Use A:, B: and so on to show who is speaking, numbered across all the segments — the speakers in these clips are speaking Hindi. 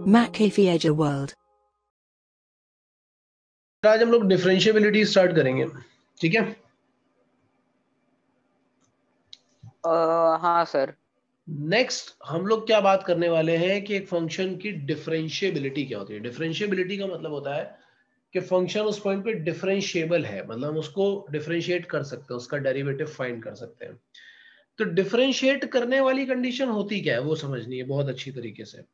A: McAfee Edge World।
B: आज हम लोग डिफरेंशिएबिलिटी स्टार्ट करेंगे, ठीक है?
C: हाँ सर।
B: नेक्स्ट हम लोग क्या बात करने वाले हैं कि एक फंक्शन की डिफरेंशिएबिलिटी क्या होती है। डिफरेंशिएबिलिटी का मतलब होता है कि फंक्शन उस पॉइंट पे डिफरेंशिएबल है, मतलब हम उसको डिफरेंशिएट कर सकते हैं, उसका डेरिवेटिव फाइंड कर सकते हैं। तो डिफरेंशिएट करने वाली कंडीशन होती क्या है वो समझनी है बहुत अच्छी तरीके से।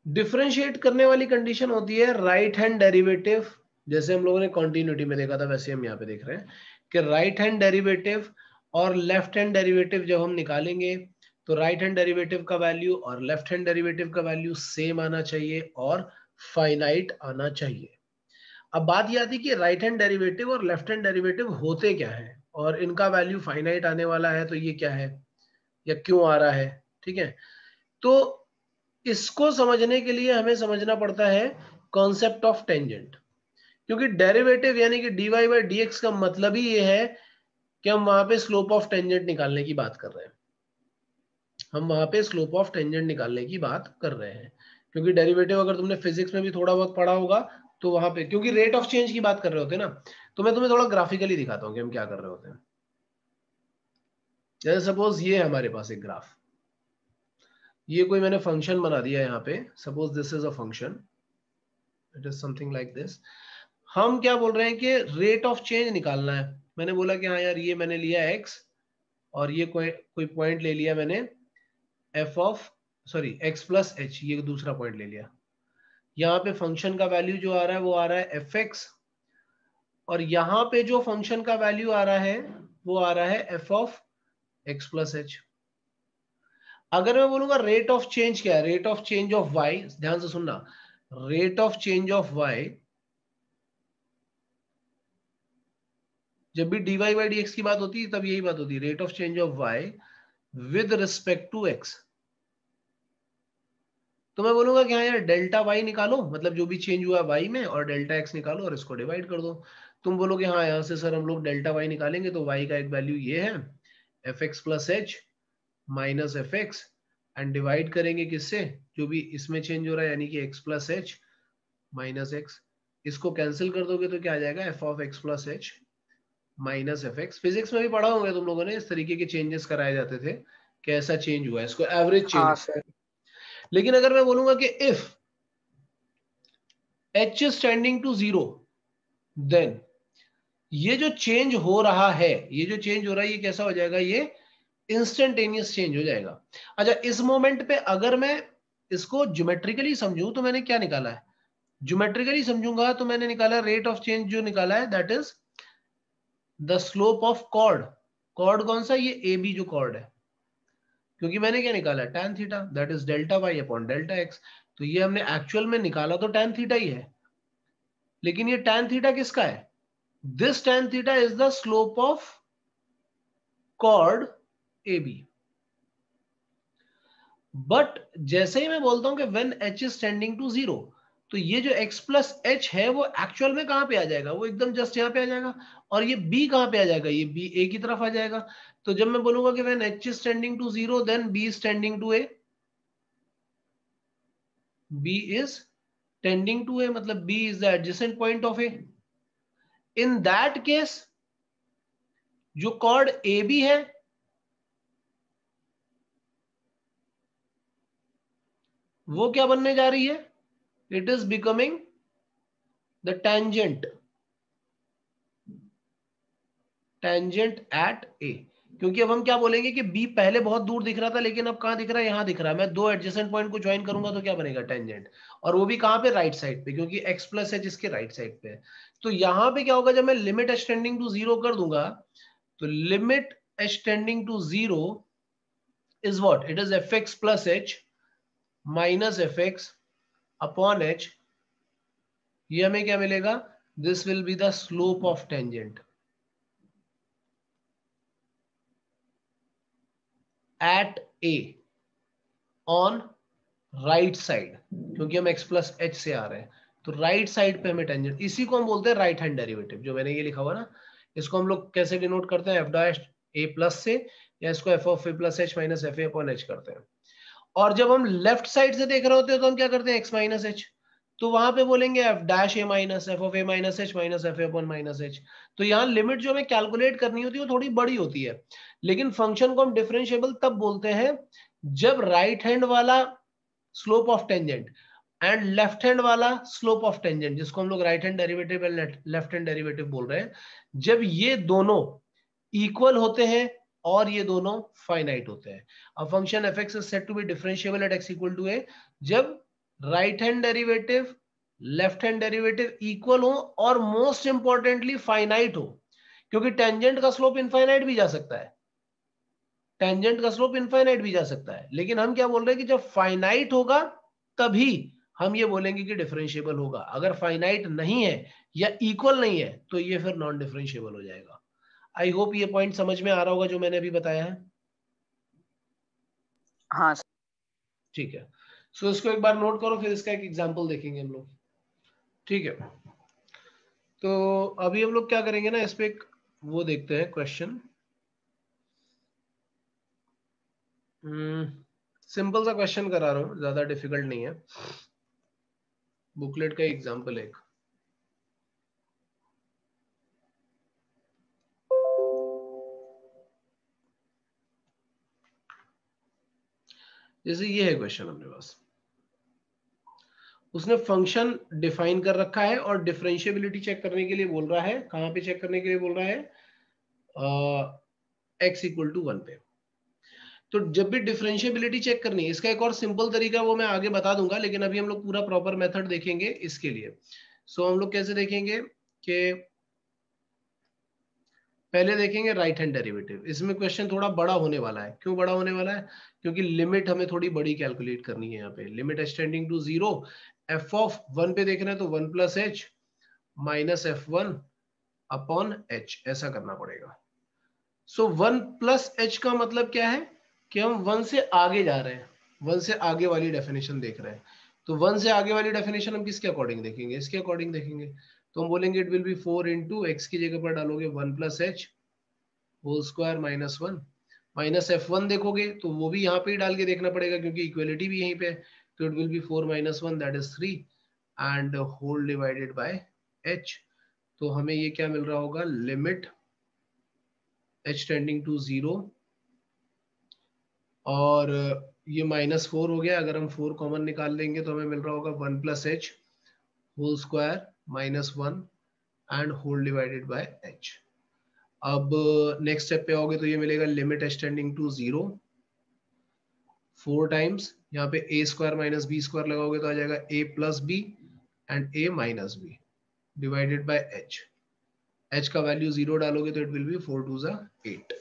B: डिफरेंशिएट करने वाली कंडीशन होती है राइट हैंड डेरिवेटिव, जैसे हम लोगों ने कॉन्टिन्यूटी में देखा था वैसे हम यहाँ पे देख रहे हैं कि राइट हैंड डेरिवेटिव और लेफ्ट हैंड डेरिवेटिव जब हम निकालेंगे तो राइट हैंड डेरिवेटिव का वैल्यू और लेफ्ट हैंड डेरिवेटिव का वैल्यू सेम आना चाहिए और फाइनाइट आना चाहिए। अब बात यह आती है कि राइट हैंड डेरिवेटिव और लेफ्ट हैंड डेरिवेटिव होते क्या है और इनका वैल्यू फाइनाइट आने वाला है, तो ये क्या है या क्यों आ रहा है, ठीक है? तो इसको समझने के लिए हमें समझना पड़ता है कॉन्सेप्ट ऑफ टेंजेंट, क्योंकि डेरिवेटिव यानी कि dy बाई dx का मतलब ही ये है कि हम वहां पे स्लोप ऑफ टेंजेंट निकालने की बात कर रहे हैं। हम वहां पे स्लोप ऑफ टेंजेंट निकालने की बात कर रहे हैं, क्योंकि डेरिवेटिव अगर तुमने फिजिक्स में भी थोड़ा बहुत पढ़ा होगा तो वहां पे क्योंकि रेट ऑफ चेंज की बात कर रहे होते हैं ना, तो मैं तुम्हें थोड़ा ग्राफिकली दिखाता हूँ कि हम क्या कर रहे होते हैं। जैसे सपोज ये हमारे पास एक ग्राफ, ये कोई मैंने फंक्शन बना दिया यहाँ पे, suppose this is a function, it is something like this. हम क्या बोल रहे हैं कि रेट ऑफ चेंज निकालना है। मैंने बोला कि हाँ यार ये मैंने लिया x और ये कोई पॉइंट ले लिया मैंने x प्लस h, ये दूसरा पॉइंट ले लिया। यहाँ पे फंक्शन का वैल्यू जो आ रहा है वो आ रहा है fx, और यहाँ पे जो फंक्शन का वैल्यू आ रहा है वो आ रहा है f of x plus h। अगर मैं बोलूंगा रेट ऑफ चेंज क्या है, rate of change of y, ध्यान से सुनना, rate of change of y, जब भी dy बाई dx की बात होती है तब यही बात होती है, rate of change of y with respect to x। तो मैं बोलूंगा कि हाँ यार डेल्टा y निकालो, मतलब जो भी चेंज हुआ y में, और डेल्टा x निकालो और इसको डिवाइड कर दो। तुम बोलोगे हाँ यहाँ से सर हम लोग डेल्टा y निकालेंगे तो y का एक वैल्यू ये है fx plus h minus fx, and divide करेंगे किससे, जो भी इसमें चेंज हो रहा है यानी कि x plus h minus x। इसको कैंसिल कर दोगे तो क्या आ जाएगा f of x plus h minus fx। Physics में भी पढ़ा होंगे तुम लोगों ने, इस तरीके के चेंजेस कराए जाते थे कि ऐसा चेंज हुआ है, इसको एवरेज चेंज।
C: हाँ सर।
B: लेकिन अगर मैं बोलूंगा कि if h is tending to 0, then ये जो चेंज हो रहा है, ये जो चेंज हो रहा है ये कैसा हो जाएगा, ये इंस्टेंटेनियस चेंज हो जाएगा। अच्छा, इस मोमेंट पे अगर मैं इसको ज्योमेट्रिकली समझूं तो मैंने क्या निकाला है, ज्योमेट्रिकली समझूंगा तो मैंने निकाला रेट ऑफ चेंज, जो निकाला है that is the slope of chord. Chord कौन सा, ये ए बी जो कॉर्ड है, क्योंकि मैंने क्या निकाला है tan theta, that is delta y upon delta x. तो ये हमने एक्चुअल में निकाला तो tan थीटा ही है, लेकिन ये tan थीटा किसका है, this tan theta is the slope of chord A B. But जैसे ही मैं बोलता हूं कि when h is tending to 0, तो ये जो x प्लस h है वो एक्चुअल में कहां पे आ जाएगा, वो एकदम जस्ट यहां पे आ जाएगा, और ये b कहां पे आ जाएगा, ये b a की तरफ आ जाएगा। तो जब मैं बोलूंगा कि when h is tending to 0 then b is tending to a, b is tending to a मतलब b is the adjacent point of a। In that case जो कॉर्ड ए बी है वो क्या बनने जा रही है, it is becoming the tangent at A. क्योंकि अब हम क्या बोलेंगे कि b पहले बहुत दूर दिख रहा था लेकिन अब कहां दिख रहा है, यहां दिख रहा है। मैं दो एडजेसेंट पॉइंट को ज्वाइन करूंगा तो क्या बनेगा, टेंजेंट, और वो भी कहां पे, राइट साइड पे, क्योंकि x प्लस h इसके राइट साइड पे है। तो यहां पे क्या होगा, जब मैं लिमिट h टेंडिंग टू 0 कर दूंगा तो limit h tending to 0 is what, it is fx plus h minus fx upon h। ये हमें क्या मिलेगा, this will be the slope of tangent at A on right side, क्योंकि हम x प्लस h से आ रहे हैं तो राइट साइड पे हमें टेंजेंट, इसी को हम बोलते हैं राइट हैंड डेरिवेटिव। जो मैंने ये लिखा हुआ ना, इसको हम लोग कैसे डिनोट करते हैं, f डैश a प्लस से, या इसको f of a plus h minus f a upon h करते हैं। और जब हम लेफ्ट साइड से देख रहे होते हैं तो हम क्या करते हैं एक्स माइनस एच, तो वहां पे बोलेंगे F dash A minus F of A minus H minus F A upon minus H. तो यहाँ लिमिट जो हमें कैलकुलेट करनी होती है वो थोड़ी बड़ी होती है, लेकिन फंक्शन को हम डिफरेंशिएबल तब बोलते हैं जब राइट हैंड वाला slope of tangent and left hand वाला स्लोप ऑफ टेंजेंट, जिसको हम लोग right hand derivative and left hand derivative बोल रहे हैं, जब ये दोनों इक्वल होते हैं और ये दोनों फाइनाइट होते हैं। A function F X is said to be differentiable at X equal to A जब right hand derivative left hand derivative equal हो और मोस्ट इंपॉर्टेंटली फाइनाइट हो, क्योंकि टेंजेंट का स्लोप इनफाइनाइट भी जा सकता है, टेंजेंट का स्लोप इनफाइनाइट भी जा सकता है, लेकिन हम क्या बोल रहे हैं कि जब फाइनाइट होगा तभी हम ये बोलेंगे कि डिफरेंशिएबल होगा। अगर फाइनाइट नहीं है या इक्वल नहीं है तो ये फिर नॉन डिफरेंशिएबल हो जाएगा। आई होप ये पॉइंट समझ में आ रहा होगा जो मैंने अभी बताया है।
A: हाँ
B: ठीक है, सो इसको एक बार नोट करो, फिर इसका एक एग्जांपल देखेंगे हम लोग। ठीक है, तो अभी हम लोग क्या करेंगे ना, इस पे एक वो देखते हैं क्वेश्चन। सिंपल सा क्वेश्चन करा रहा हूं, ज्यादा डिफिकल्ट नहीं है, बुकलेट का एग्जांपल एक। जैसे ये है क्वेश्चन अपने पास, उसने फंक्शन डिफाइन कर रखा है और डिफरेंशिएबिलिटी चेक करने के लिए बोल रहा है। कहां पे चेक करने के लिए बोल रहा है? x इक्वल टू 1 पे। तो जब भी डिफरेंशिएबिलिटी चेक करनी है, इसका एक और सिंपल तरीका वो मैं आगे बता दूंगा, लेकिन अभी हम लोग पूरा प्रॉपर मेथड देखेंगे इसके लिए। सो हम लोग कैसे देखेंगे कि पहले देखेंगे राइट हैंड डेरिवेटिव। इसमें क्वेश्चन थोड़ा बड़ा होने वाला है। क्यों बड़ा होने वाला है? क्योंकि लिमिट हमें थोड़ी बड़ी कैलकुलेट करनी है। यहाँ पे limit extending to 0, f of 1 पे देखना है तो 1 plus H minus f one upon h, ऐसा करना पड़ेगा। सो 1 प्लस एच का मतलब क्या है कि हम 1 से आगे जा रहे हैं, 1 से आगे वाली डेफिनेशन देख रहे हैं। तो 1 से आगे वाली डेफिनेशन हम किसके अकॉर्डिंग देखेंगे? इसके अकॉर्डिंग देखेंगे। तो हम बोलेंगे it will be 4 into x की जगह पर डालोगे 1 plus h whole square minus 1 minus f one देखोगे तो वो भी यहाँ पे ही डाल के देखना पड़ेगा क्योंकि इक्वलिटी भी यहीं पे है। तो it will be 4 minus 1 that is 3 and whole divided by h. तो हमें ये क्या मिल रहा होगा? लिमिट h टेंडिंग टू 0 और ये -4 हो गया। अगर हम 4 कॉमन निकाल लेंगे तो हमें मिल रहा होगा 1 plus h whole square minus 1 and whole divided by एच। अब नेक्स्ट स्टेप पे आओगे तो ये मिलेगा limit h tending to 0 4 times यहाँ पे a square minus b square लगाओगे तो आ जाएगा a plus b and a minus b divided by h। h का वैल्यू 0 डालोगे तो इट विल बी 4 2 जा 8।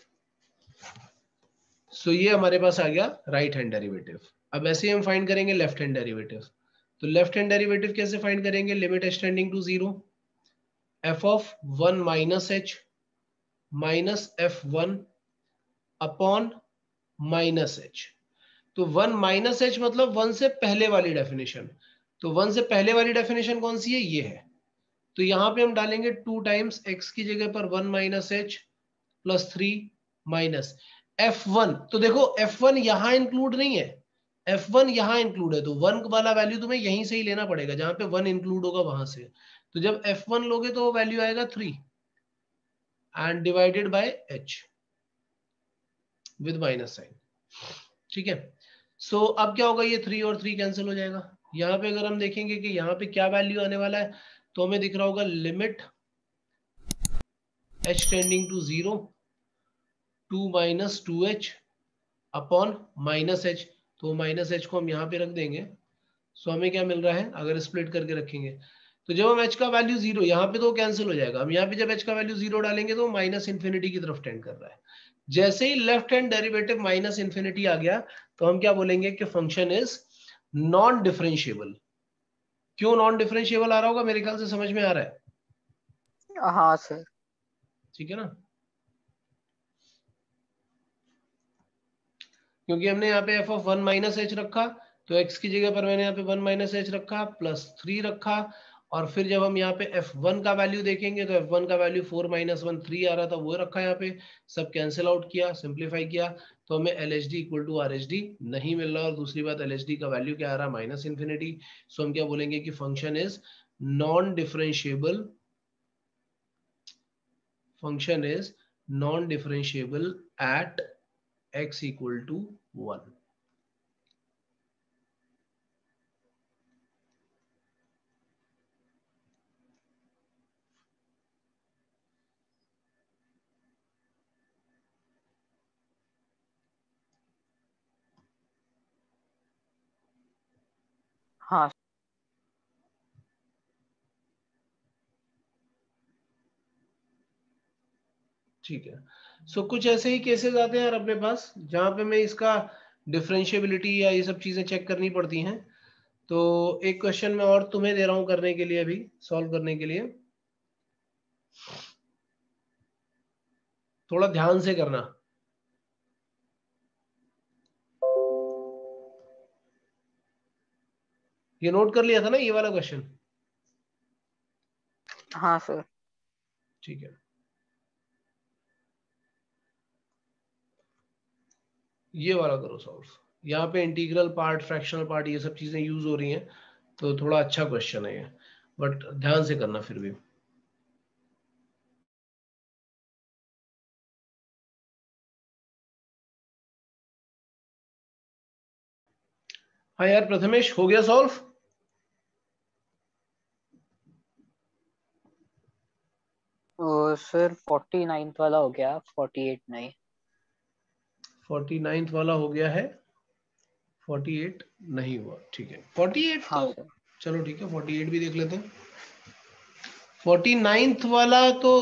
B: सो ये हमारे पास आ गया राइट हैंड डेरिवेटिव। अब ऐसे ही हम फाइंड करेंगे लेफ्ट हैंड डेरिवेटिव। तो लेफ्ट हैंड डेरिवेटिव कैसे फाइंड करेंगे? Limit h tending to 0 f of 1 minus h minus f1 upon minus h। तो 1 माइनस h मतलब 1 से पहले वाली डेफिनेशन। तो 1 से पहले वाली डेफिनेशन कौन सी है? ये है। तो यहां पे हम डालेंगे 2 टाइम्स x की जगह पर 1 minus h plus 3 minus f1। तो देखो f1 यहां इंक्लूड नहीं है, f1 यहां इंक्लूड है, तो 1 वाला वैल्यू तुम्हें यहीं से ही लेना पड़ेगा, जहां पे 1 इंक्लूड होगा वहां से। तो जब f1 लोगे तो वो वैल्यू आएगा 3 and divided by h with minus sign. ठीक है, सो अब क्या होगा? ये 3 और 3 कैंसिल हो जाएगा। यहाँ पे अगर हम देखेंगे कि यहाँ पे क्या वैल्यू आने वाला है तो हमें दिख रहा होगा limit h tending to 0 2 minus 2h upon minus h। तो माइनस h को हम यहाँ पे रख देंगे। सो हमें क्या मिल रहा है अगर स्प्लिट करके रखेंगे? तो जब हम h का वैल्यू 0, यहाँ पे तो कैंसिल हो जाएगा। हम यहाँ पे जब h का वैल्यू 0 डालेंगे तो माइनस इन्फिनिटी की तरफ टेंड कर रहा है। जैसे ही left hand derivative minus infinity आ गया तो हम क्या बोलेंगे कि फंक्शन इज नॉन डिफरेंशिएबल। क्यों नॉन डिफरेंशिएबल आ रहा होगा? मेरे ख्याल से समझ में आ रहा है।
A: हाँ सर।
B: ठीक है ना, क्योंकि हमने यहाँ पे एफ ऑफ 1 माइनस एच रखा तो x की जगह पर मैंने यहाँ पे 1 माइनस एच रखा प्लस 3 रखा और फिर जब हम यहाँ पे f1 का वैल्यू देखेंगे तो f1 का वैल्यू 4 - 1 3 आ रहा था, वो रखा यहाँ पे, सब कैंसिल आउट किया, सिंप्लीफाई किया, तो हमें LHD इक्वल टू RHD नहीं मिल रहा। और दूसरी बात, LHD का वैल्यू क्या आ रहा है, -इन्फिनिटी। सो हम क्या बोलेंगे कि function is non differentiable, function is non differentiable at x equal to 1।
A: हाँ
B: ठीक है। सो कुछ ऐसे ही केसेस आते हैं यार अपने पास जहां पे मैं इसका डिफरेंशिएबिलिटी या ये सब चीजें चेक करनी पड़ती हैं। तो एक क्वेश्चन मैं और तुम्हें दे रहा हूं करने के लिए, अभी सॉल्व करने के लिए, थोड़ा ध्यान से करना। ये नोट कर लिया था ना ये वाला क्वेश्चन?
A: हाँ सर।
B: ठीक है, ये वाला करो सॉल्व। यहाँ पे इंटीग्रल पार्ट, फ्रैक्शनल पार्ट, ये सब चीजें यूज हो रही हैं, तो थोड़ा अच्छा क्वेश्चन है ये, बट ध्यान से करना फिर भी। हाँ यार प्रथमेश, हो गया सॉल्व?
A: सर 49th वाला हो गया, 48 नहीं।
B: 49th वाला हो गया है, 48 नहीं हुआ। ठीक है, 48
A: हाँ
B: तो
A: सर।
B: चलो ठीक है, 48 भी देख लेते हैं। 49th वाला तो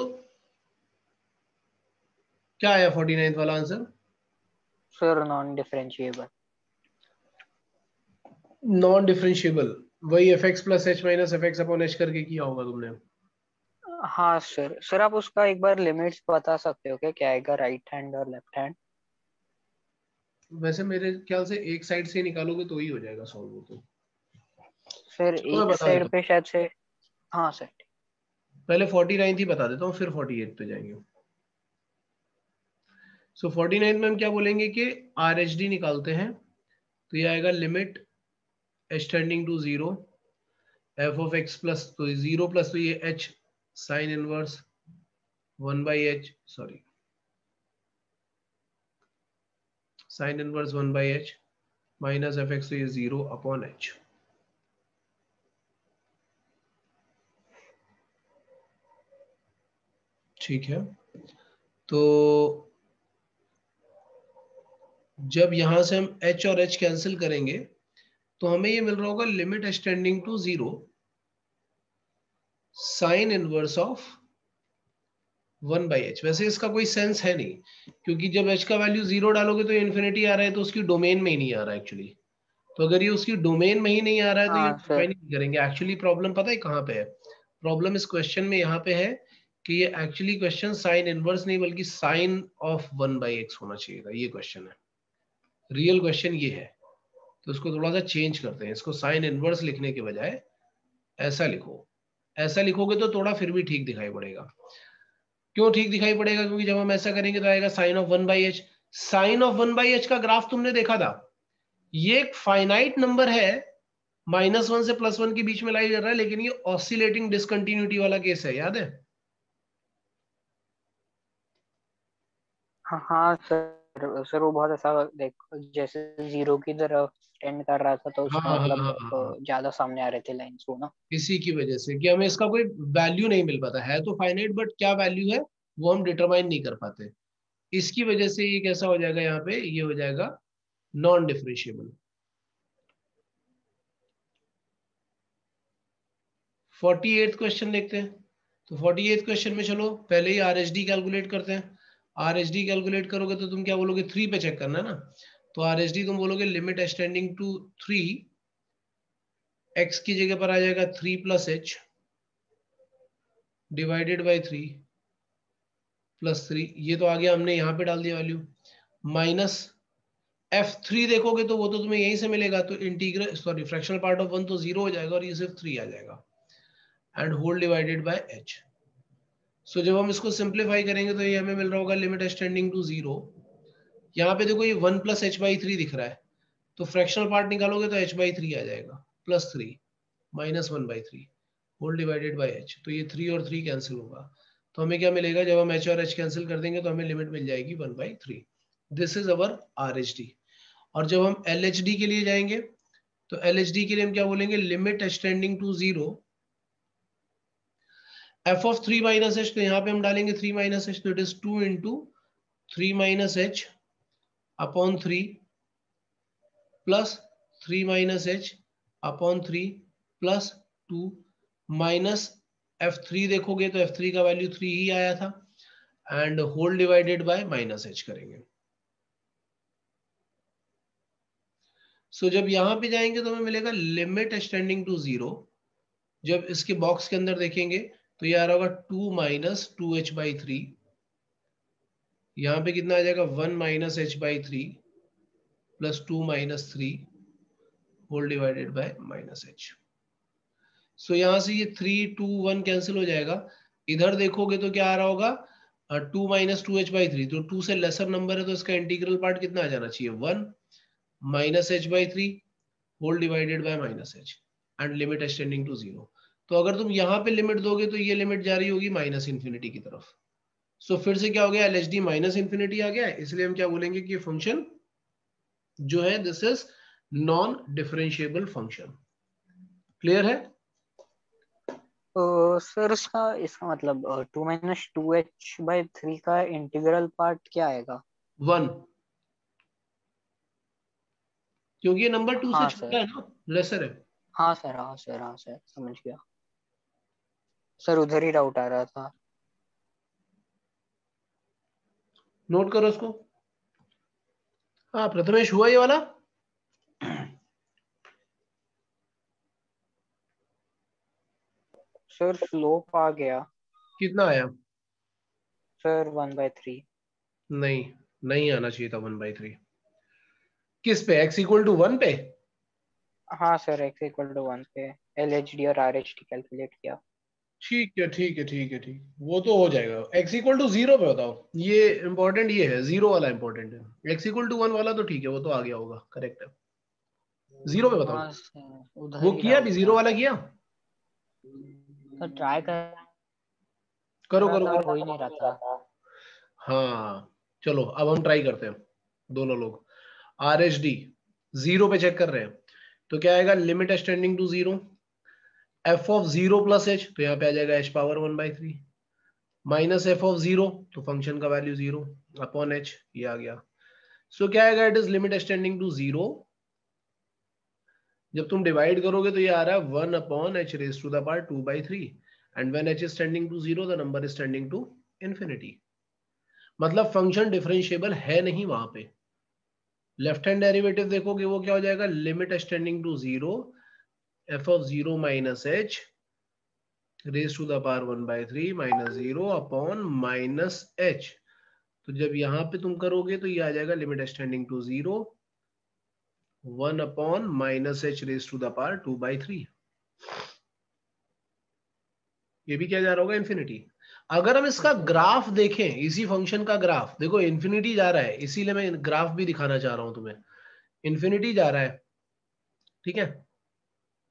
B: क्या आया 49th वाला answer?
A: Sir non differentiable.
B: Non differentiable, वही F X plus H minus F X upon H करके किया होगा तुमने।
A: हाँ सर। सर आप उसका एक बार लिमिट्स बता सकते हो क्या, क्या आएगा राइट हैंड और लेफ्ट हैंड?
B: वैसे मेरे ख्याल से एक साइड से निकालोगे तो ही हो जाएगा सॉल्व, वो तो।
A: सर
B: चलो मैं
A: एक
B: बता देता
A: साइड
B: हूँ,
A: पे शायद से। हाँ सर।
B: पहले 49th ही बता देता हूँ, फिर 48 पे जाएंगे। सो 49th में हम क्या बोलेंगे कि आर एच डी निकालते हैं, तो ये आएगा limit h tending to zero, F of x plus, तो जीरो प्लस, तो ये h sine inverse 1/h, sorry sine inverse 1/h minus F x, तो ये 0 अपॉन h। ठीक है, तो जब यहां से हम h और h कैंसिल करेंगे तो हमें ये मिल रहा होगा limit h tending to zero sine inverse of 1/h। वैसे इसका कोई सेंस है नहीं, क्योंकि जब h का वैल्यू जीरो डालोगे तो इन्फिनिटी आ रहा है, तो उसकी डोमेन में ही नहीं आ रहा है एक्चुअली। तो अगर ये उसकी डोमेन में ही नहीं आ रहा है तो ये
A: हाँ
B: डिफाइन
A: सर।
B: नहीं करेंगे। एक्चुअली प्रॉब्लम पता है कहाँ पे है? प्रॉब्लम इस क्वेश्चन में यहाँ पे है कि ये एक्चुअली क्वेश्चन साइन इनवर्स नहीं बल्कि साइन ऑफ 1/x होना चाहिए था, ये क्वेश्चन है, रियल क्वेश्चन ये है। तो उसको थोड़ा सा चेंज करते हैं, इसको साइन इनवर्स लिखने के बजाय ऐसा लिखो। ऐसा लिखोगे तो थोड़ा फिर भी ठीक दिखाई पड़ेगा। क्यों ठीक दिखाई पड़ेगा? क्योंकि जब हम ऐसा करेंगे तो आएगा sign of 1/h। Sign of 1/h का ग्राफ तुमने देखा था, ये एक फाइनाइट नंबर है, -1 से +1 के बीच में लाई कर रहा है, लेकिन ये ऑसिलेटिंग डिसकंटिन्यूटी वाला केस है, याद है?
A: हाँ हाँ सर। सर वो बहुत ऐसा देख, जैसे जीरो की तरफ टेंड कर रहा था, तो
B: हाँ
A: उसका
B: हाँ
A: मतलब
B: हाँ हाँ हाँ,
A: ज्यादा सामने आ रहे थे लाइन्स वो ना।
B: इसी की वजह से कि हमें इसका कोई वैल्यू नहीं मिल पाता है, तो फाइनाइट बट क्या वैल्यू है वो हम डिटरमाइन नहीं कर पाते। इसकी वजह से ये कैसा हो जाएगा, यहाँ पे ये हो जाएगा नॉन डिफरेंशिएबल। 48th क्वेश्चन देखते हैं। तो 48th क्वेश्चन में चलो पहले ही आर एच डी कैलकुलेट करते हैं। आर एच डी कैलकुलेट करोगे तो तुम क्या बोलोगे, 3 पे चेक करना है ना। तो आर एच डी तुम बोलोगे लिमिट एक्सटेंडिंग टू 3, एक्स की जगह पर आ जाएगा 3 + h डिवाइडेड बाई 3 +3, ये तो आ गया, हमने यहाँ पे डाल दिया वैल्यू, माइनस f3 देखोगे तो वो तो तुम्हें यहीं से मिलेगा, तो integral sorry fractional part of 1 तो 0 हो जाएगा और ये सिर्फ 3 आ जाएगा। And whole divided by h। So जब हम इसको सिंप्लीफाई करेंगे तो ये हमें मिल रहा होगा लिमिट एक्सटेंडिंग टू 0। यहाँ पे देखो ये 1 प्लस एच बाई 3 दिख रहा है, तो फ्रैक्शनल पार्ट निकालोगे तो h बाई 3 आ जाएगा, plus 3 minus 1 by 3 whole divided by h। तो ये 3 और 3 कैंसिल होगा, तो हमें क्या मिलेगा, जब हम h और h कैंसिल कर देंगे तो हमें लिमिट मिल जाएगी 1 by 3। This is our RHD। और जब हम LHD के लिए जाएंगे तो LHD के लिए हम क्या बोलेंगे, limit extending to 0 f of 3 minus h। तो यहाँ पे हम डालेंगे 3 माइनस h, तो it is 2 into 3 minus h upon 3 plus 3 minus h upon 3 plus 2 minus f3 देखोगे तो f3 का वैल्यू 3 ही आया था, and whole divided by minus h करेंगे। सो जब यहां पे जाएंगे तो हमें मिलेगा लिमिट एक्सटेंडिंग टू 0। जब इसके बॉक्स के अंदर देखेंगे तो ये आ रहा होगा 2 माइनस 2h बाई 3, यहाँ पे कितना आ जाएगा 1 minus h by 3 plus 2 minus 3 whole divided by minus h। So यहाँ से ये 3 2 1 कैंसिल हो जाएगा। इधर देखोगे तो क्या आ रहा होगा, 2 माइनस 2h बाई 3, तो 2 से लेसर नंबर है तो इसका इंटीग्रल पार्ट कितना आ जाना चाहिए, 1 minus h by 3 whole divided by minus h and limit extending to 0। तो अगर तुम यहाँ पे लिमिट दोगे तो ये लिमिट जा रही होगी माइनस इन्फिनिटी की तरफ। सो फिर से क्या हो गया, LHD माइनस इन्फिनिटी आ गया, इसलिए हम क्या बोलेंगे कि ये फंक्शन जो है this is non differentiable function. Clear है?
A: तो सर उसका इसका मतलब 2 - 2h/3 का इंटीग्रल पार्ट क्या आएगा?
B: 1, क्योंकि ये नंबर 2 से
A: हाँ
B: छोटा
A: सर,
B: है ना, लेसर है।
A: हाँ सर, हाँ सर, हाँ सर, समझ गया सर, उधर ही डाउट आ रहा था।
B: नोट करो इसको। हाँ प्रथमेश, हुआ ये वाला?
A: सर स्लोप आ गया
B: कितना आया?
A: सर, 1/3।
B: नहीं, नहीं आना चाहिए था 1/3। किस पे, x इक्वल टू 1 पे?
A: हाँ सर, x = 1 पे LHD और RHD कैलकुलेट किया।
B: ठीक है ठीक है ठीक है ठीक, वो तो हो जाएगा। x इक्वल टू 0 पे बताओ, ये इंपॉर्टेंट, ये है 0 वाला इंपॉर्टेंट है। x इक्वल टू 1 वाला तो ठीक है, वो तो आ गया होगा, करेक्ट है। 0 पे बताओ।
A: हाँ सर, उधर
B: वो
A: ही
B: किया भी,
A: डाउट
B: 0
A: था।
B: वाला किया?
A: सर ट्राई कर
B: करो
A: रहा
B: करो
A: था,
B: करो।
A: हो ही नहीं रहा था।
B: हाँ चलो अब हम ट्राई करते हैं, दोनों लोग। RHD 0 पे चेक कर रहे हैं, तो क्या आएगा, limit extending to 0 f of 0 plus h, तो यहाँ पे आ जाएगा h power 1/3 minus f of 0, तो फंक्शन का वैल्यू 0 अपॉन h, ये आ गया। सो क्या आएगा, it is limit extending to 0। जब तुम डिवाइड करोगे तो ये आ रहा है 1 upon h raise to the power 2/3 and when h is tending to 0 the number is tending to infinity. मतलब फंक्शन डिफरेंशिएबल है नहीं वहां पे। लेफ्ट हैंड डेरिवेटिव देखोगे वो क्या हो जाएगा, limit extending to 0 f of 0 minus h raise to the power 1/3 minus 0 upon minus h। तो जब यहां पे तुम करोगे तो ये आ जाएगा limit extending to 0 1 upon minus h raise to the power 2/3। ये भी क्या जा रहा होगा, इंफिनिटी। अगर हम इसका ग्राफ देखें, इसी फंक्शन का ग्राफ देखो, इंफिनिटी जा रहा है, इसीलिए मैं ग्राफ भी दिखाना चाह रहा हूं तुम्हें। इंफिनिटी जा रहा है, ठीक है।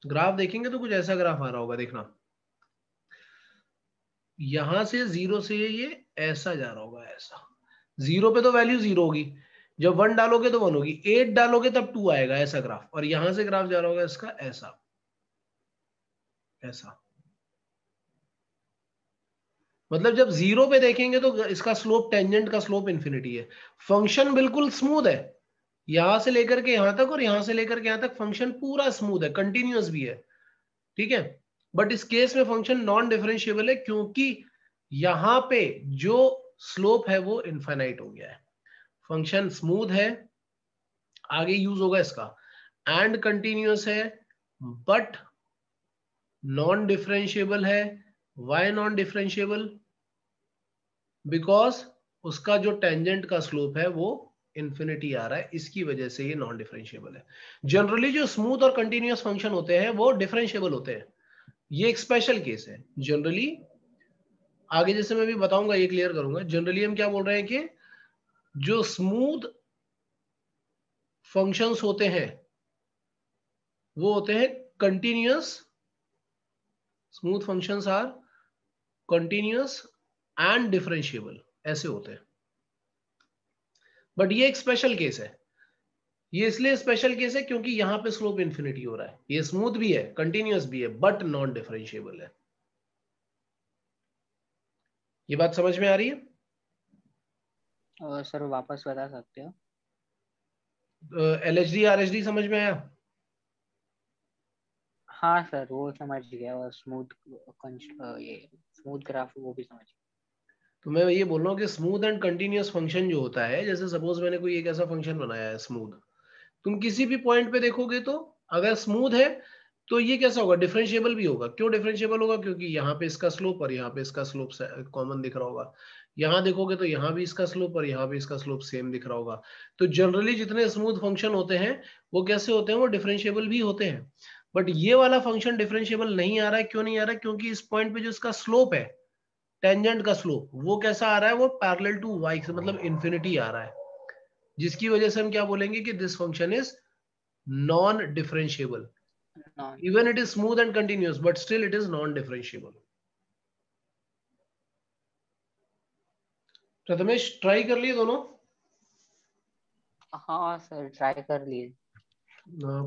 B: ग्राफ देखेंगे तो कुछ ऐसा ग्राफ आ रहा होगा, देखना। यहां से 0 से ये ऐसा जा रहा होगा, ऐसा। 0 पे तो वैल्यू 0 होगी, जब 1 डालोगे तो 1 होगी, 8 डालोगे तब 2 आएगा, ऐसा ग्राफ। और यहां से ग्राफ जा रहा होगा इसका ऐसा, ऐसा। मतलब जब 0 पे देखेंगे तो इसका स्लोप, टेंजेंट का स्लोप इंफिनिटी है। फंक्शन बिल्कुल स्मूथ है, यहां से लेकर के यहां तक और यहां से लेकर के यहां तक फंक्शन पूरा स्मूथ है, कंटिन्यूअस भी है, ठीक है। बट इस केस में फंक्शन नॉन डिफरेंशिएबल है, क्योंकि यहां पे जो स्लोप है वो इनफाइनाइट हो गया है। फंक्शन स्मूथ है, आगे यूज होगा इसका, एंड कंटिन्यूअस है, बट नॉन डिफरेंशिएबल है। Why non differentiable? बिकॉज उसका जो टेंजेंट का स्लोप है वो इंफिनिटी आ रहा है, इसकी वजह से ये नॉन डिफरेंशिएबल है। जनरली जो स्मूथ और कंटिन्यूअस फंक्शन होते हैं वो डिफरेंशिएबल होते हैं, ये एक स्पेशल केस है। जनरली आगे जैसे मैं भी बताऊंगा, ये क्लियर करूंगा, जनरली हम क्या बोल रहे हैं कि जो स्मूथ फंक्शंस होते हैं वो होते हैं continuous, smooth functions are continuous and differentiable, ऐसे होते हैं। बट ये एक स्पेशल केस है। ये इसलिए स्पेशल केस है क्योंकि यहां पे स्लोप इंफिनिटी हो रहा है, ये स्मूथ भी है, कंटिन्यूअस भी है, बट नॉन डिफरेंशिएबल है। ये बात समझ में आ रही है?
A: सर वापस बता सकते हो?
B: LHD RHD समझ में आया?
A: हाँ सर, वो समझ गया, और स्मूथ ये स्मूथ ग्राफ वो भी समझ गया।
B: तो मैं ये बोल रहा हूँ कि स्मूथ एंड कंटिन्यूअस फंक्शन जो होता है, जैसे सपोज मैंने कोई एक ऐसा फंक्शन बनाया है स्मूथ, तुम किसी भी पॉइंट पे देखोगे तो अगर स्मूथ है तो ये कैसा होगा, डिफरेंशिएबल भी होगा। क्यों डिफरेंशिएबल होगा? क्योंकि यहाँ पे इसका स्लोप और यहाँ पे इसका स्लोप कॉमन दिख रहा होगा। यहाँ देखोगे तो यहाँ भी इसका स्लोप और यहाँ पे इसका स्लोप सेम दिख रहा होगा। तो जनरली जितने स्मूथ फंक्शन होते हैं वो कैसे होते हैं, वो डिफरेंशिएबल भी होते हैं। बट ये वाला फंक्शन डिफरेंशिएबल नहीं आ रहा है। क्यों नहीं आ रहा है? क्योंकि इस पॉइंट पे जो इसका स्लोप है, टेंजेंट का स्लोप, वो कैसा आ रहा है, वो पैरेलल टू वाई से, मतलब इन्फिनिटी आ रहा है, जिसकी वजह से हम क्या बोलेंगे कि this function is non differentiable.
A: Non.
B: Even it is smooth and continuous, but still it is non-differentiable. Prathamesh try कर लिए दोनों?
A: हाँ सर, ट्राई कर लिए।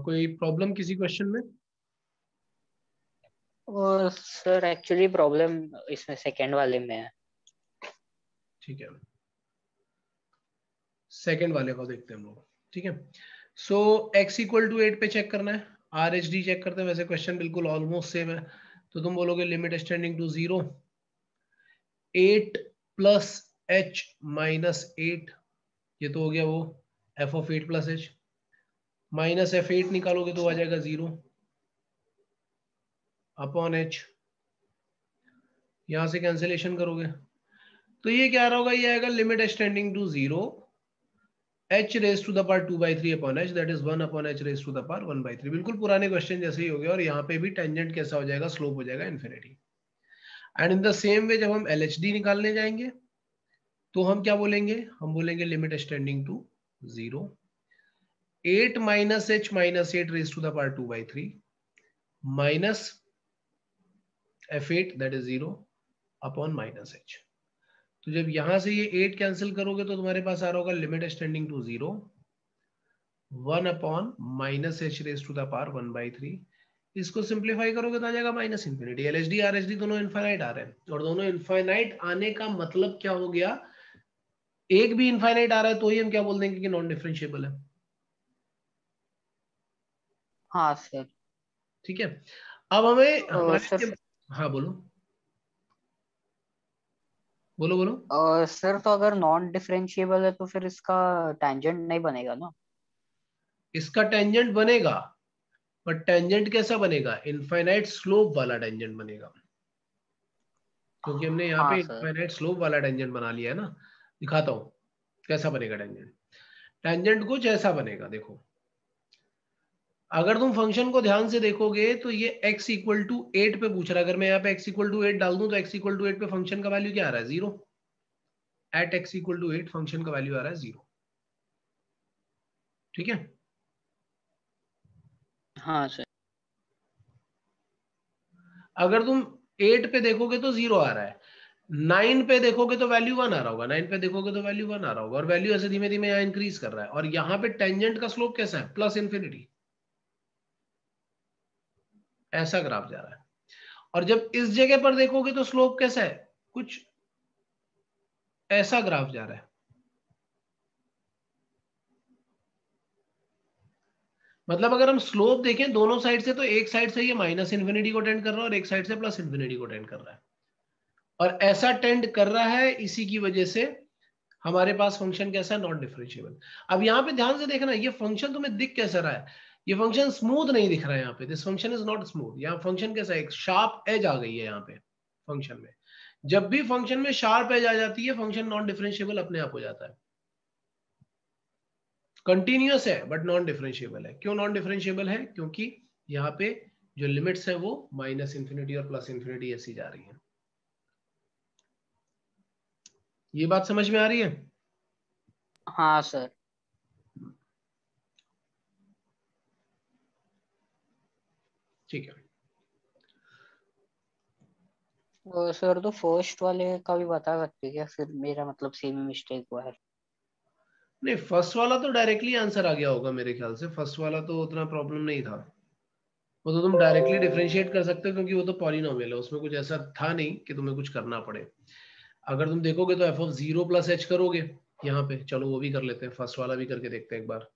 B: कोई प्रॉब्लम किसी क्वेश्चन में?
A: और सर एक्चुअली प्रॉब्लम इसमें सेकंड वाले में है।
B: ठीक है, सेकंड वाले को देखते हैं हम लोग। ठीक है, सो x इक्वल टू 8 पे चेक करना है, आर एच डी चेक करते हैं। वैसे क्वेश्चन बिल्कुल ऑलमोस्ट सेम है। तो तुम बोलोगे limit extending to 0, 8 plus h minus 8, ये तो हो गया वो f of 8 plus h, minus f8 निकालोगे तो आ जाएगा 0 अपॉन h, यहां से कैंसिलेशन करोगे तो ये क्या आ रहा होगा, ये आएगा limit extending to 0, h raise to the power 2/3 upon h, that is 1 upon h raise to the power 1/3। बिल्कुल पुराने क्वेश्चन जैसे ही हो गया। और यहाँ पे भी टेंजेंट कैसा हो जाएगा, स्लोप हो जाएगा infinity. And in the same way जब हम LHD निकालने जाएंगे तो हम क्या बोलेंगे, हम बोलेंगे limit extending to 0, 8 minus h minus 8 raise to the power 2/3 minus f8 that is 0 upon minus h। तो जब यहां से ये 8 कैंसिल करोगे तो तुम्हारे पास आ रहा होगा limit extending to 0, 1 upon minus h raise to the power 1/3। इसको सिंप्लीफाई करोगे तो आ जाएगा माइनस इंफिनिटी। LHD RHD दोनों इनफाइनाइट आ रहे हैं, और दोनों इनफाइनाइट आने का मतलब क्या हो गया, एक भी इनफाइनाइट आ रहा है तो ही हम क्या बोल देंगे कि नॉन डिफरेंशिएबल है।
A: हाँ सर।
B: ठीक है, अब हमें
A: सर,
B: हमारे, हाँ बोलो बोलो बोलो।
A: सर तो अगर नॉन डिफरेंशिएबल है तो फिर इसका टेंजेंट नहीं बनेगा ना?
B: इसका टेंजेंट बनेगा, बट टेंजेंट कैसा बनेगा, इनफाइनाइट स्लोप वाला टेंजेंट बनेगा। क्योंकि हमने यहाँ
A: हाँ
B: पे
A: सर।
B: इनफाइनाइट स्लोप वाला टेंजेंट बना लिया है ना। दिखाता हूँ कैसा बनेगा टेंजेंट। टेंजेंट कुछ ऐसा बनेगा, देखो। अगर तुम फंक्शन को ध्यान से देखोगे तो ये x इक्वल टू 8 पे पूछ रहा है। अगर मैं यहाँ पे x इक्वल टू 8 डाल दूं तो x इक्वल टू 8 पे फंक्शन का वैल्यू क्या आ रहा है, 0। At x equal to 8 function का वैल्यू आ रहा है 0। ठीक है,
A: हाँ सर।
B: अगर तुम 8 पे देखोगे तो 0 आ रहा है, 9 पे देखोगे तो वैल्यू 1 आ रहा होगा, 9 पे देखोगे तो वैल्यू 1 आ रहा होगा, और वैल्यू ऐसे धीमे धीमे यहाँ इंक्रीज कर रहा है। और यहाँ पे टेंजेंट का स्लोप कैसा है, प्लस इंफिनिटी, ऐसा ग्राफ जा रहा है। और जब इस जगह पर देखोगे तो स्लोप कैसा है, कुछ ऐसा ग्राफ जा रहा है। मतलब अगर हम स्लोप देखें दोनों साइड से, तो एक साइड से ये माइनस इन्फिनिटी को टेंड कर रहा है और एक साइड से प्लस इन्फिनिटी को टेंड कर रहा है। और ऐसा टेंड कर रहा है, इसी की वजह से हमारे पास फंक्शन कैसा है, नॉन डिफरेंशिएबल। अब यहाँ पे ध्यान से देखना, ये फंक्शन तुम्हें दिख कैसा रहा है, ये फंक्शन स्मूथ नहीं दिख रहा है यहाँ पे, this function is not smooth. यहाँ फंक्शन कैसा है, एक शार्प एज आ गई है यहाँ पे फंक्शन में। जब भी फंक्शन में शार्प एज आ जाती है, फंक्शन नॉन डिफरेंशिएबल अपने आप हो जाता है। कंटिन्यूअस है बट नॉन डिफरेंशिएबल है। क्यों नॉन डिफरेंशिएबल है, क्योंकि यहाँ पे जो लिमिट्स है वो माइनस इन्फिनिटी और प्लस इन्फिनिटी ऐसी जा रही है। ये बात समझ में आ रही है?
A: हाँ सर।
B: ठीक है।
A: सर तो फर्स्ट वाले का भी बता सकते हैं क्या, फिर मेरा मतलब सेम मिस्टेक हुआ है।
B: नहीं, फर्स्ट वाला तो डायरेक्टली आंसर आ गया होगा मेरे ख्याल से, फर्स्ट वाला तो उतना प्रॉब्लम नहीं था। वो तो तुम डायरेक्टली डिफरेंशिएट कर सकते हो क्योंकि वो तो पॉलिनोमियल है, उसमें कुछ ऐसा था नहीं कि तुम्हें कुछ करना पड़े। अगर तुम देखोगे तो F of zero plus H करोगे यहाँ पे, चलो वो भी कर लेते हैं, फर्स्ट वाला भी करके देखते हैं एक बार।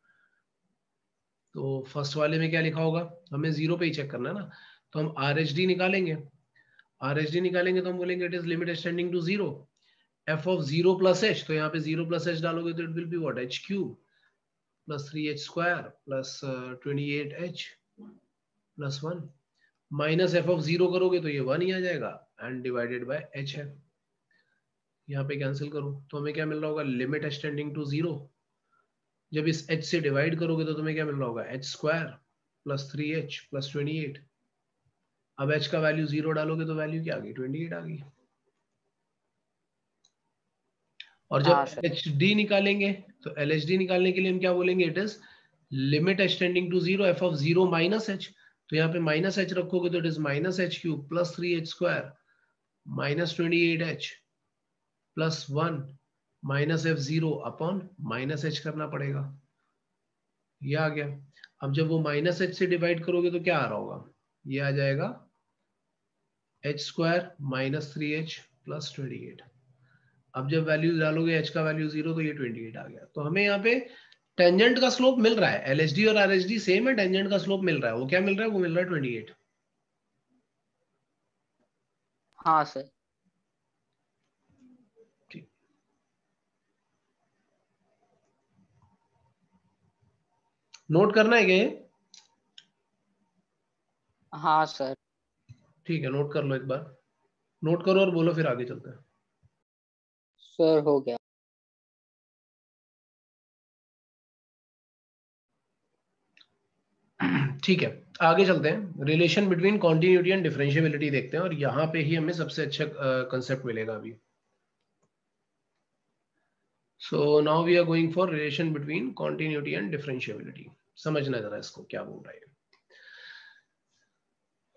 B: तो फर्स्ट वाले में क्या लिखा होगा, हमें जीरो पे ही चेक करना है ना, तो हम आर एच डी निकालेंगे। आर एच डी निकालेंगे तो हम बोलेंगे it is limit extending to zero, F of zero plus H, तो यहाँ पे जीरो प्लस एच डालोगे तो it will be what, H cube plus 3h² plus 28h plus 1, minus F of zero करोगे तो ये 1 ही आ जाएगा, एंड डिवाइडेड बाय एच है। यहाँ पे कैंसिल करो तो हमें क्या मिल रहा होगा, लिमिट एक्सटेंडिंग टू जीरो। जब इस h से डिवाइड करोगे तो तुम्हें क्या मिल रहा होगा, h² प्लस 3h प्लस 28। अब h का वैल्यू जीरो डालोगे तो वैल्यू क्या आ गई, 28 आ गई। और
A: हाँ
B: जब
A: सर।
B: एच डी निकालेंगे तो एल एच डी निकालने के लिए हम क्या बोलेंगे, it is limit extending to zero F of zero minus H. तो यहाँ पे माइनस एच रखोगे तो it is minus H cube plus 3h² minus 28h plus 1 minus F zero upon minus H करना पड़ेगा। ये आ गया। अब जब वो माइनस एच से डिवाइड करोगे तो क्या आ रहा होगा, ये आ जाएगा h² माइनस 3h प्लस 28। अब जब वैल्यू डालोगे h का वैल्यू जीरो तो ये 28 आ गया। तो हमें यहाँ पे टेंजेंट का स्लोप मिल रहा है, LHD और RHD सेम है, टेंजेंट का स्लोप मिल रहा है, वो क्या मिल रहा है, वो मिल रहा है 28।
A: हाँ सर।
B: ठीक, नोट करना है क्या ये?
A: हाँ सर।
B: ठीक है, नोट कर लो एक बार, नोट करो और बोलो, फिर आगे चलते
A: सर हो गया।
B: हैं। ठीक है, आगे चलते हैं, relation between continuity and differentiability देखते हैं, और यहाँ पे ही हमें सबसे अच्छा कंसेप्ट मिलेगा अभी। So now we are going for relation between continuity and differentiability। समझना जरा इसको क्या बोल रहा है।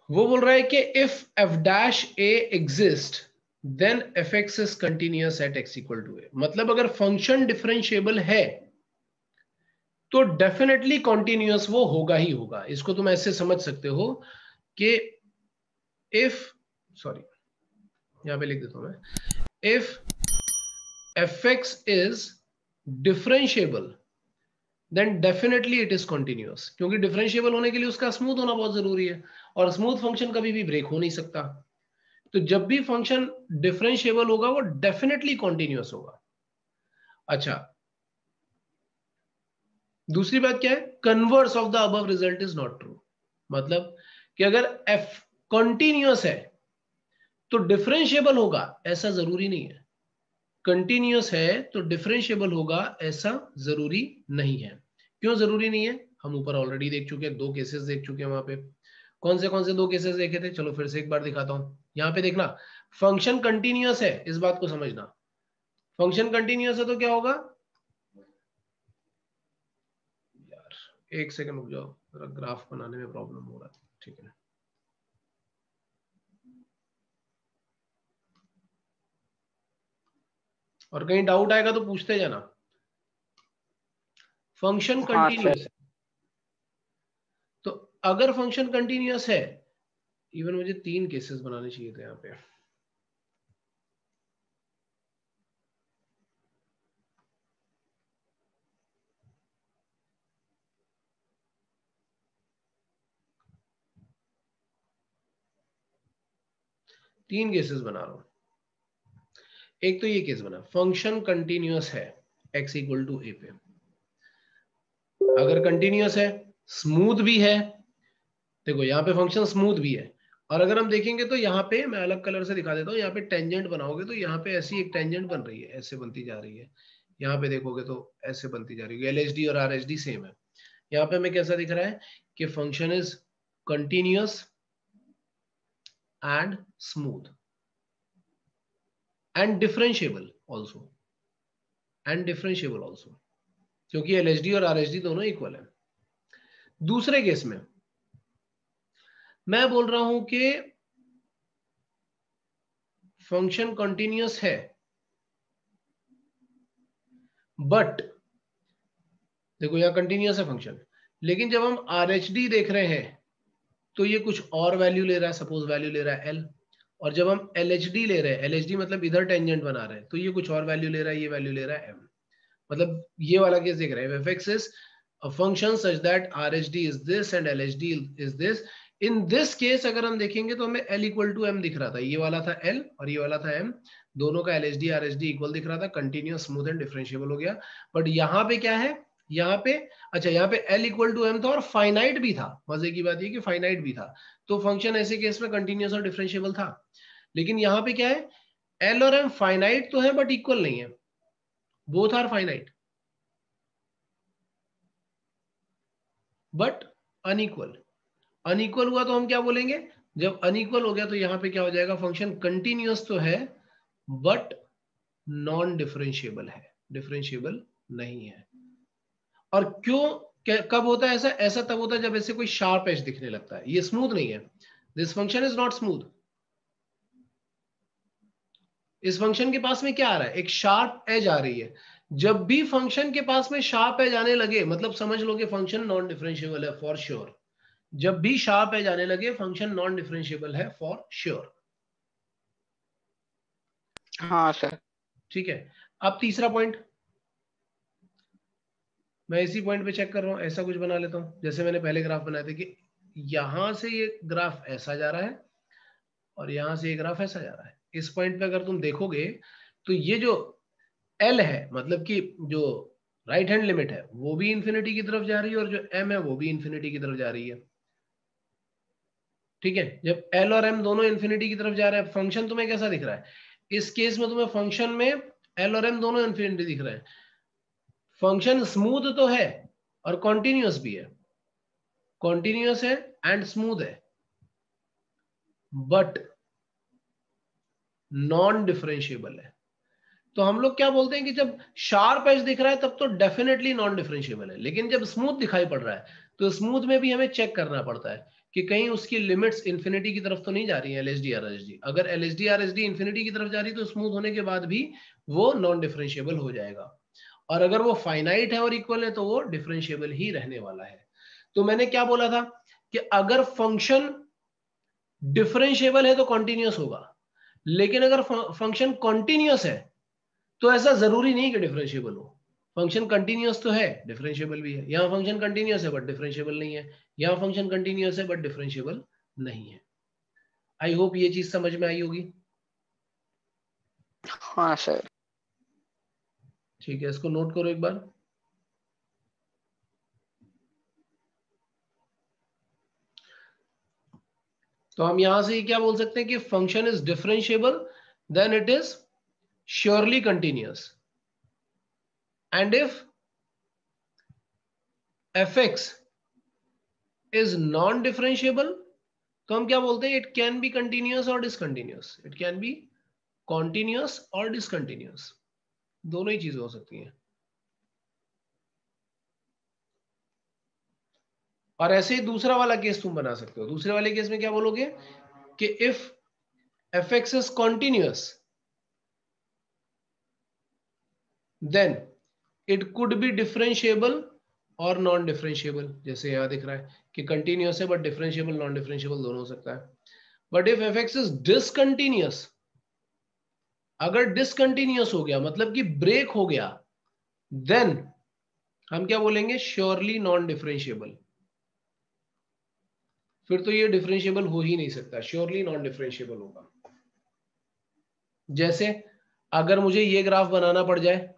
B: वो बोल रहा है कि if f dash a exist then fx is continuous at x equal to a। मतलब अगर फंक्शन डिफरेंशिएबल है तो डेफिनेटली कॉन्टिन्यूअस वो होगा ही होगा। इसको तुम ऐसे समझ सकते हो कि if, सॉरी यहां पे लिख देता हूं मैं, if fx is differentiable then definitely it is continuous, क्योंकि डिफरेंशिएबल होने के लिए उसका स्मूथ होना बहुत जरूरी है, और स्मूथ फंक्शन कभी भी ब्रेक हो नहीं सकता। तो जब भी फंक्शन डिफरेंशिएबल होगा वो डेफिनेटली कॉन्टिन्यूअस होगा। अच्छा, दूसरी बात क्या है, converse of the above result is not true. मतलब कि अगर एफ कॉन्टिन्यूअस है तो डिफरेंशिएबल होगा ऐसा जरूरी नहीं है, कंटिन्यूअस है तो डिफरेंशिएबल होगा ऐसा जरूरी नहीं है। क्यों जरूरी नहीं है, हम ऊपर ऑलरेडी देख चुके हैं, दो केसेस देख चुके हैं वहां पे। कौन से दो केसेस देखे थे, चलो फिर से एक बार दिखाता हूं। यहाँ पे देखना, फंक्शन कंटिन्यूअस है, इस बात को समझना, फंक्शन कंटिन्यूअस है तो क्या होगा, यार एक सेकंड रुक जाओ, जरा ग्राफ बनाने में प्रॉब्लम हो रहा है। ठीक है, और कहीं डाउट आएगा तो पूछते जाना। फंक्शन
A: हाँ सर।
B: कंटिन्यूअस है, तो अगर फंक्शन कंटिन्यूअस है, इवन मुझे 3 केसेस बनाने चाहिए थे यहाँ पे। तीन केसेस बना रहा हूं। एक तो ये केस बना, फंक्शन कंटिन्यूअस है x इक्वल टू ए पे, अगर कंटिन्यूअस है, स्मूथ भी है, देखो यहाँ पे फंक्शन स्मूथ भी है, और अगर हम देखेंगे तो यहाँ पे मैं अलग कलर से दिखा देता हूँ, यहाँ पे टेंजेंट बनाओगे तो यहाँ पे ऐसी एक टेंजेंट बन रही है, ऐसे बनती जा रही है, यहाँ पे देखोगे तो ऐसे बनती जा रही है, LHD और RHD सेम है। यहाँ पे हमें कैसा दिख रहा है कि function is continuous and smooth and differentiable also, क्योंकि LHD और RHD दोनों इक्वल है। दूसरे केस में मैं बोल रहा हूं कि फंक्शन कंटिन्यूअस है, बट देखो यहां कंटिन्यूअस है फंक्शन, लेकिन जब हम RHD देख रहे हैं तो ये कुछ और वैल्यू ले रहा है, सपोज वैल्यू ले रहा है L, और जब हम LHD ले रहे हैं, LHD मतलब इधर टेंजेंट बना रहे हैं, तो ये कुछ और वैल्यू ले रहा है, ये वैल्यू ले रहा है M। मतलब ये वाला केस देख रहे हैं, fx is a function such that RHD is this and LHD is this। In this case अगर हम देखेंगे तो हमें L इक्वल टू M दिख रहा था, ये वाला था L और ये वाला था M, दोनों का LHD RHD इक्वल दिख रहा था, कंटिन्यूअस स्मूथ एंड डिफरेंशिएबल हो गया। बट यहाँ पे क्या है, यहाँ पे अच्छा यहाँ पे L इक्वल टू M था और फाइनाइट भी था। मजे की बात ये कि फाइनाइट भी था, तो फंक्शन ऐसे केस में कंटिन्यूअस और डिफरेंशिएबल था। लेकिन यहाँ पे क्या है, L और M फाइनाइट तो है बट इक्वल नहीं है, both are finite but unequal. Unequal हुआ तो हम क्या बोलेंगे, जब अनइक्वल हो गया तो यहां पे क्या हो जाएगा, फंक्शन कंटिन्यूअस तो है बट नॉन डिफरेंशिएबल है, डिफरेंशिएबल नहीं है। और कब होता है ऐसा, ऐसा तब होता है जब ऐसे कोई शार्प एज दिखने लगता है, ये स्मूथ नहीं है, this function is not smooth. इस फंक्शन के पास में क्या आ रहा है, एक शार्प एज आ रही है। जब भी फंक्शन के पास में शार्प एज आने लगे मतलब समझ लो कि फंक्शन नॉन डिफरेंशिएबल है फॉर श्योर। जब भी शार्प एज आने लगे फंक्शन नॉन डिफरेंशिएबल है फॉर श्योर।
A: हाँ सर।
B: ठीक है, अब तीसरा पॉइंट, मैं इसी पॉइंट पे चेक कर रहा हूं, ऐसा कुछ बना लेता हूं जैसे मैंने पहले ग्राफ बनाए थे कि यहां से ये ग्राफ ऐसा जा रहा है और यहां से ये ग्राफ ऐसा जा रहा है। इस पॉइंट पे अगर तुम देखोगे तो ये जो L है मतलब कि जो राइट हैंड लिमिट है वो भी इंफिनिटी की तरफ जा रही है और जो M है वो भी इंफिनिटी की तरफ जा रही है। ठीक है, जब L और M दोनों इंफिनिटी की तरफ जा रहे हैं, फंक्शन तुम्हें कैसा दिख रहा है, इस केस में तुम्हें फंक्शन में L और M दोनों इंफिनिटी दिख रहे हैं। फंक्शन स्मूथ तो है और कॉन्टिन्यूअस भी है, कॉन्टिन्यूअस है एंड स्मूथ है बट नॉन डिफरेंशिएबल है। तो हम लोग क्या बोलते हैं कि जब शार्प एज दिख रहा है तब तो डेफिनेटली नॉन डिफरेंशिएबल है, लेकिन जब स्मूथ दिखाई पड़ रहा है तो स्मूथ में भी हमें चेक करना पड़ता है कि कहीं उसकी लिमिट्स इंफिनिटी की तरफ तो नहीं जा रही है, LHD RHD। अगर LHD RHD इंफिनिटी की तरफ जा रही है तो स्मूथ होने के बाद भी वो नॉन डिफरेंशिएबल हो जाएगा, और अगर वो फाइनाइट है और इक्वल है तो वो डिफरेंशिएबल ही रहने वाला है। तो मैंने क्या बोला था कि अगर फंक्शन डिफरेंशिएबल है तो कॉन्टिन्यूअस होगा, लेकिन अगर फंक्शन कॉन्टिन्यूअस है तो ऐसा जरूरी नहीं कि डिफरेंशिएबल हो। फंक्शन कंटिन्यूअस तो है, डिफरेंशिएबल भी है। यहाँ फंक्शन कंटिन्यूअस है बट डिफरेंशिएबल नहीं है, यहाँ फंक्शन कंटिन्यूअस है बट डिफरेंशिएबल नहीं है। आई होप ये चीज समझ में आई होगी।
A: हाँ सर।
B: ठीक है, इसको नोट करो एक बार। तो हम यहां से क्या बोल सकते हैं कि function is differentiable then it is surely continuous, and if fx is non differentiable तो हम क्या बोलते हैं, इट कैन बी कंटिन्यूअस और discontinuous, it can be continuous और डिसकंटिन्यूअस, दोनों ही चीजें हो सकती हैं। और ऐसे ही दूसरा वाला केस तुम बना सकते हो। दूसरे वाले केस में क्या बोलोगे कि if fx is continuous then it could be differentiable और नॉन डिफरेंशिएबल। जैसे यहां दिख रहा है कि कंटिन्यूअस है बट डिफरेंशिएबल नॉन डिफरेंशिएबल दोनों हो सकता है। But if fx is discontinuous, अगर डिसकंटिन्यूअस हो गया मतलब कि ब्रेक हो गया, देन हम क्या बोलेंगे, श्योरली नॉन डिफरेंशिएबल। फिर तो ये डिफरेंशिएबल हो ही नहीं सकता, श्योरली नॉन डिफरेंशिएबल होगा। जैसे अगर मुझे ये ग्राफ बनाना पड़ जाए,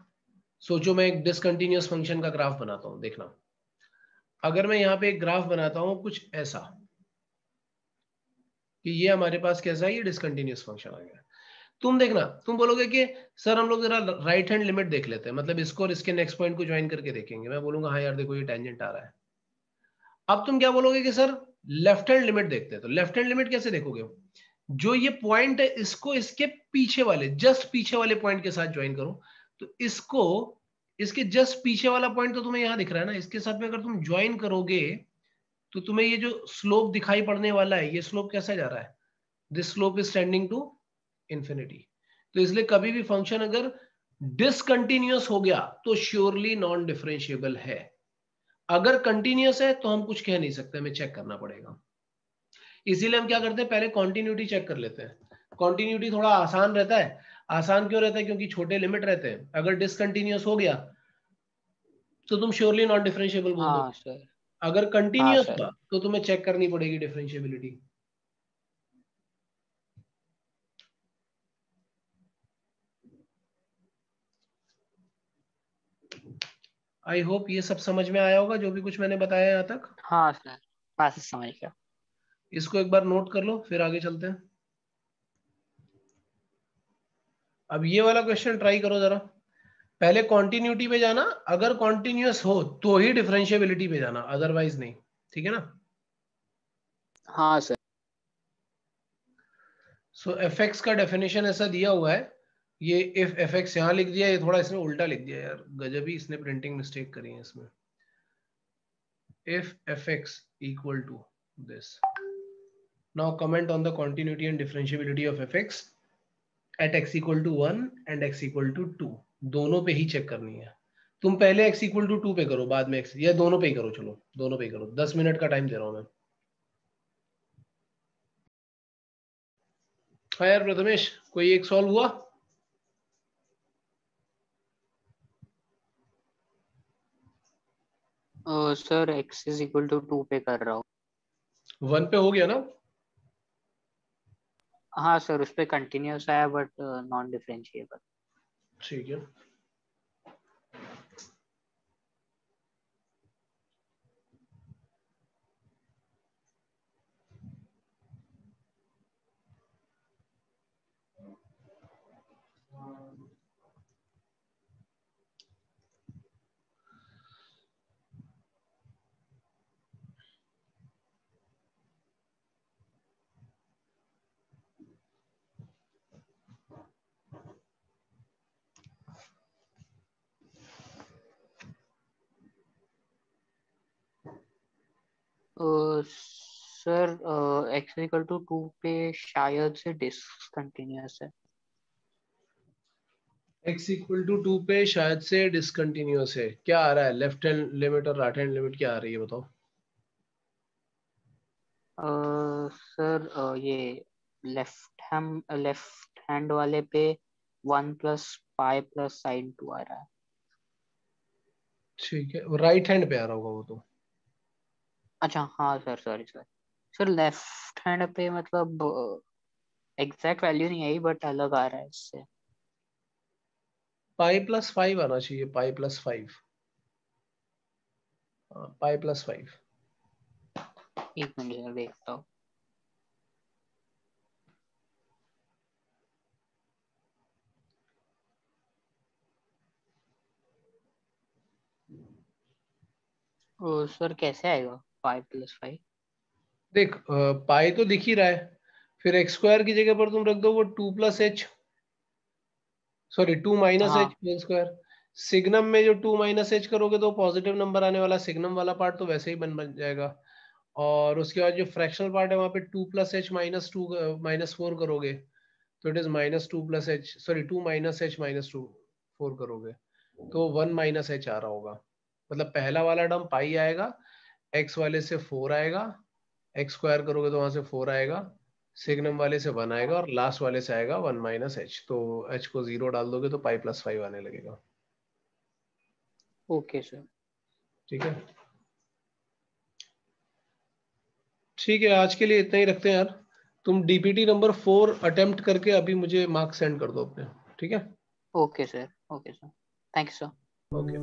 B: सोचो मैं एक डिसकंटिन्यूअस फंक्शन का ग्राफ बनाता हूं, देखना अगर मैं यहां पे एक ग्राफ बनाता हूं कुछ ऐसा कि ये हमारे पास कैसा है, ये डिसकंटिन्यूअस फंक्शन आ गया, तुम देखना तुम बोलोगे कि सर हम लोग जरा राइट हैंड लिमिट देख लेते हैं, मतलब इसको और इसके नेक्स्ट पॉइंट को ज्वाइन करके देखेंगे। मैं बोलूंगा हाँ यार देखो ये टेंजेंट आ रहा है। अब तुम क्या बोलोगे कि सर लेफ्ट हैंड लिमिट देखते हैं। तो लेफ्ट हैंड लिमिट कैसे देखोगे, जो ये पॉइंट है इसको इसके पीछे वाले, जस्ट पीछे वाले पॉइंट के साथ ज्वाइन करो। तो इसको इसके जस्ट पीछे वाला पॉइंट तो तुम्हें यहां दिख रहा है ना, इसके साथ में अगर तुम ज्वाइन करोगे तो तुम्हें ये जो स्लोप दिखाई पड़ने वाला है, ये स्लोप कैसा जा रहा है, this slope is tending to infinity. तो इसलिए कभी भी फंक्शन अगर डिसकंटिन्यूअस हो गया तो श्योरली नॉन डिफरेंशिएबल है। अगर कंटिन्यूअस है तो हम कुछ कह नहीं सकते, हमें चेक करना पड़ेगा। इसीलिए हम क्या करते हैं, पहले कॉन्टिन्यूटी चेक कर लेते हैं। कॉन्टिन्यूटी थोड़ा आसान रहता है। आसान क्यों रहता है, क्योंकि छोटे लिमिट रहते हैं। अगर डिसकंटिन्यूअस हो गया तो तुम श्योरली नॉन डिफरेंशिएबल बोल दो।
A: हाँ सर।
B: अगर
A: हाँ
B: कंटिन्यूअस
A: सर।
B: हुआ तो तुम्हें चेक करनी पड़ेगी डिफरेंशिएबिलिटी। आई होप ये सब समझ में आया होगा जो भी कुछ मैंने बताया यहाँ तक।
A: हाँ सर, बात समझ गया।
B: इसको एक बार नोट कर लो, फिर आगे चलते हैं। अब ये वाला क्वेश्चन ट्राई करो जरा। पहले कॉन्टिन्यूटी पे जाना, अगर कॉन्टिन्यूअस हो तो ही डिफरेंशिएबिलिटी पे जाना, अदरवाइज नहीं। ठीक है ना।
A: हाँ सर।
B: सो एफ एक्स का डेफिनेशन ऐसा दिया हुआ है। ये इफ एफ एक्स यहाँ लिख दिया, ये थोड़ा इसने उल्टा लिख दिया यार, गजब ही इसने प्रिंटिंग मिस्टेक करी है इसमें। If F X equal to this, now comment on the continuity and differentiability of F X at X equal to 1 and X equal to 2। दोनों पे ही चेक करनी है। तुम पहले एक्स इक्वल टू 2 पे करो, बाद में एक्स, या दोनों पे ही करो। चलो दोनों पे ही करो, 10 मिनट का टाइम दे रहा हूं मैं। हाँ यार प्रथमेश, कोई एक सॉल्व हुआ?
A: Sir x is equal to 2 पे कर रहा हूँ।
B: 1 पे हो गया ना?
A: हाँ सर, उस पे कंटिन्यूस आया बट नॉन डिफरेंशिएबल।
B: ठीक है।
A: सर x इक्वल टू 2 पे शायद से डिसकंटिन्यूस है।
B: x इक्वल टू 2 पे शायद से डिसकंटिन्यूअस है। क्या आ रहा है, लेफ्ट हैंड लिमिट और राइट हैंड लिमिट क्या आ रही है बताओ?
A: सर ये लेफ्ट हैंड वाले पे 1 प्लस पाई प्लस साइन 2 आ रहा है।
B: ठीक है, राइट हैंड पे आ रहा होगा वो तो।
A: अच्छा हाँ sir, sorry sir. Sir left hand पे मतलब एग्जैक्ट वैल्यू नहीं आई बट अलग आ रहा है इससे।
B: पाई प्लस 5 आना चाहिए, पाई प्लस 5। Pi plus 5।
A: एक मिनट सर, देखता हूँ। सर कैसे आएगा 5 + 5?
B: देख, पाई तो दिख ही रहा है, फिर एक्स स्क्वायर की जगह पर तुम रख दो वो 2 plus H, sorry 2 minus H
A: हाँ।
B: Whole square. सिग्नम में जो 2 माइनस एच करोगे तो पॉजिटिव नंबर आने वाला, सिग्नम वाला पार्ट तो वैसे ही बन जाएगा। और उसके बाद जो फ्रैक्शनल पार्ट है वहां पे 2 प्लस एच माइनस 2 माइनस 4 करोगे तो it is minus 2 plus H, sorry 2 minus H minus 2 4 करोगे तो 1 माइनस एच आ रहा होगा। मतलब पहला वाला टर्म पाई आएगा, एक्स वाले से 4 आएगा, एक्स स्क्वायर करोगे तो वहां से 4 आएगा, सिग्नम वाले से 1 आएगा और लास्ट वाले से आएगा 1 माइनस एच। तो एच को 0 डाल दोगे तो पाई प्लस 5 आने लगेगा।
A: Okay sir.
B: ठीक है। ठीक है, आज के लिए इतना ही रखते हैं यार। तुम डीपीटी नंबर 4 अटेम्प्ट करके अभी मुझे मार्क्स सेंड कर दो अपने। ठीक है।
A: Okay sir. Okay sir, thank you sir.
B: Okay.